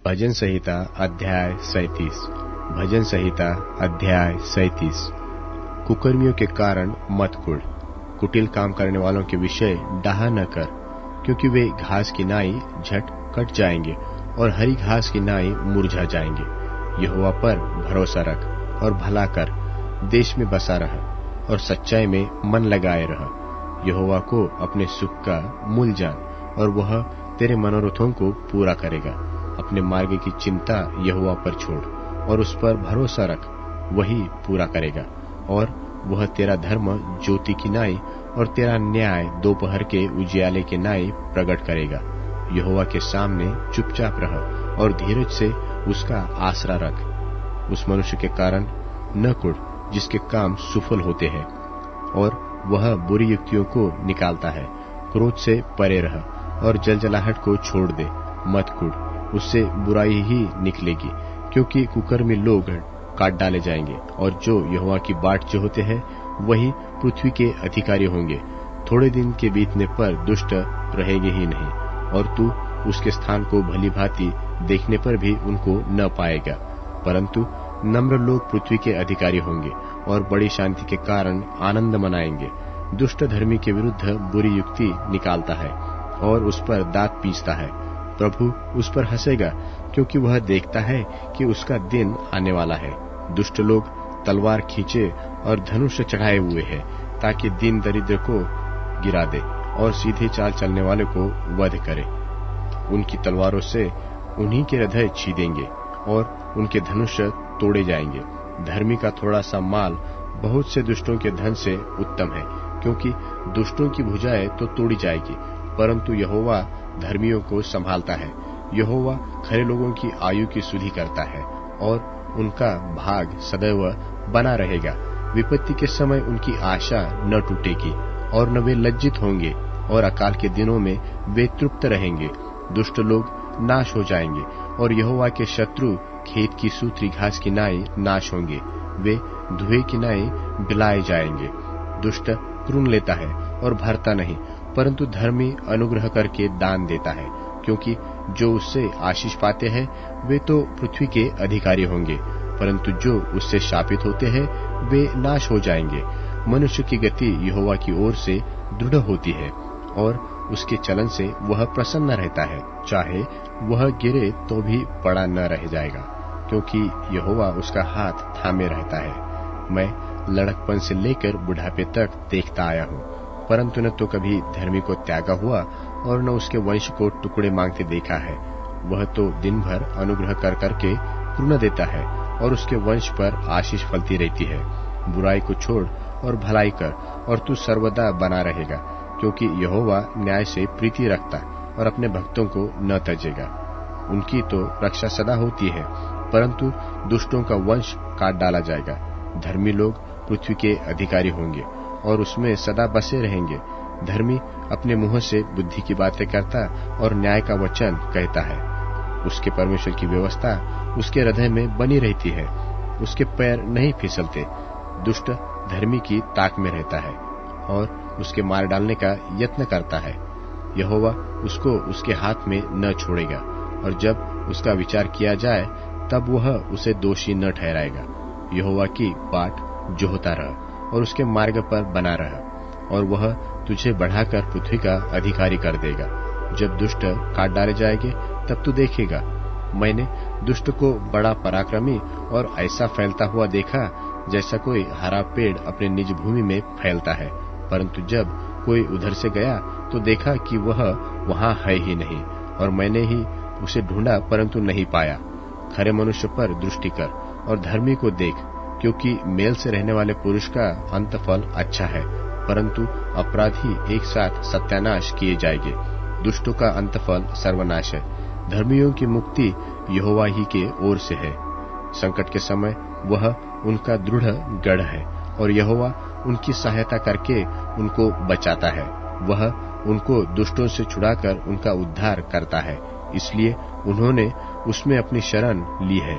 भजन संहिता अध्याय 37। भजन संहिता अध्याय 37। कुकर्मियों के कारण मत कुढ़, कुटिल काम करने वालों के विषय डाह न कर, क्योंकि वे घास की नाई झट कट जाएंगे और हरी घास की नाई मुरझा जाएंगे। यहोवा पर भरोसा रख और भला कर, देश में बसा रह और सच्चाई में मन लगाए रह। यहोवा को अपने सुख का मूल जान और वह तेरे मनोरथों को पूरा करेगा। अपने मार्ग की चिंता यहोवा पर छोड़ और उस पर भरोसा रख, वही पूरा करेगा। और वह तेरा धर्म ज्योति की नाई और तेरा न्याय दोपहर के उजियाले के नाई प्रकट करेगा। यहोवा के सामने चुपचाप रह और धीरज से उसका आसरा रख। उस मनुष्य के कारण न कुढ़ जिसके काम सुफल होते हैं और वह बुरी युक्तियों को निकालता है। क्रोध से परे रह और जलजलाहट को छोड़ दे। मत कुढ़, उससे बुराई ही निकलेगी, क्योंकि कुकर्मी लोग काट डाले जाएंगे और जो यहोवा की बाट जोहते हैं वही पृथ्वी के अधिकारी होंगे। थोड़े दिन के बीतने पर दुष्ट रहेंगे ही नहीं, और तू उसके स्थान को भली भांति देखने पर भी उनको न पाएगा। परंतु नम्र लोग पृथ्वी के अधिकारी होंगे और बड़ी शांति के कारण आनंद मनाएंगे। दुष्ट धर्मी के विरुद्ध बुरी युक्ति निकालता है और उस पर दांत पीसता है। प्रभु उस पर हंसेगा, क्योंकि वह देखता है कि उसका दिन आने वाला है। दुष्ट लोग तलवार खींचे और धनुष चढ़ाए हुए हैं, ताकि दीन दरिद्र को गिरा दे और सीधे चाल चलने वाले को वध करे। उनकी तलवारों से उन्हीं के हृदय छीदेंगे और उनके धनुष तोड़े जाएंगे। धर्मी का थोड़ा सा माल बहुत से दुष्टों के धन से उत्तम है, क्योंकि दुष्टों की भुजाएं तो तोड़ी जाएगी, परंतु यहोवा धर्मियों को संभालता है। यहोवा खरे लोगों की आयु की सुधि करता है और उनका भाग सदैव बना रहेगा। विपत्ति के समय उनकी आशा न टूटेगी और न वे लज्जित होंगे, और अकाल के दिनों में वे तृप्त रहेंगे। दुष्ट लोग नाश हो जाएंगे और यहोवा के शत्रु खेत की सूत्री घास की नाई नाश होंगे। वे धुएं की नाई बिलाए जाएंगे। दुष्ट क्रुन लेता है और भरता नहीं, परंतु धर्मी अनुग्रह करके दान देता है, क्योंकि जो उससे आशीष पाते हैं वे तो पृथ्वी के अधिकारी होंगे, परंतु जो उससे शापित होते हैं वे नाश हो जाएंगे। मनुष्य की गति यहोवा की ओर से दृढ़ होती है और उसके चलन से वह प्रसन्न रहता है। चाहे वह गिरे तो भी पड़ा न रह जाएगा, क्योंकि यहोवा उसका हाथ थामे रहता है। मैं लड़कपन से लेकर बुढ़ापे तक देखता आया हूँ, परंतु न तो कभी धर्मी को त्यागा हुआ और न उसके वंश को टुकड़े मांगते देखा है। वह तो दिन भर अनुग्रह कर करके पूर्ण देता है और उसके वंश पर आशीष फलती रहती है। बुराई को छोड़ और भलाई कर और तू सर्वदा बना रहेगा, क्योंकि यहोवा न्याय से प्रीति रखता और अपने भक्तों को न तजेगा। उनकी तो रक्षा सदा होती है, परंतु दुष्टों का वंश काट डाला जाएगा। धर्मी लोग पृथ्वी के अधिकारी होंगे और उसमें सदा बसे रहेंगे। धर्मी अपने मुंह से बुद्धि की बातें करता और न्याय का वचन कहता है। उसके परमेश्वर की व्यवस्था उसके हृदय में बनी रहती है, उसके पैर नहीं फिसलते। दुष्ट धर्मी की ताक में रहता है और उसके मार डालने का यत्न करता है। यहोवा उसको उसके हाथ में न छोड़ेगा, और जब उसका विचार किया जाए तब वह उसे दोषी न ठहराएगा। यहोवा की बाट जोहता रह और उसके मार्ग पर बना रह, और वह तुझे बढ़ाकर पृथ्वी का अधिकारी कर देगा। जब दुष्ट काट डाले जाएंगे तब तू देखेगा। मैंने दुष्ट को बड़ा पराक्रमी और ऐसा फैलता हुआ देखा, जैसा कोई हरा पेड़ अपने निज भूमि में फैलता है। परंतु जब कोई उधर से गया तो देखा कि वह वहां है ही नहीं, और मैंने ही उसे ढूंढा परंतु नहीं पाया। खरे मनुष्य पर दृष्टि कर और धर्मी को देख, क्योंकि मेल से रहने वाले पुरुष का अंतफल अच्छा है, परंतु अपराधी एक साथ सत्यानाश किए जाएंगे। दुष्टों का अंतफल सर्वनाश है, धर्मियों की मुक्ति यहोवा ही के ओर से है। संकट के समय वह उनका दृढ़ गढ़ है, और यहोवा उनकी सहायता करके उनको बचाता है। वह उनको दुष्टों से छुड़ाकर उनका उद्धार करता है, इसलिए उन्होंने उसमें अपनी शरण ली है।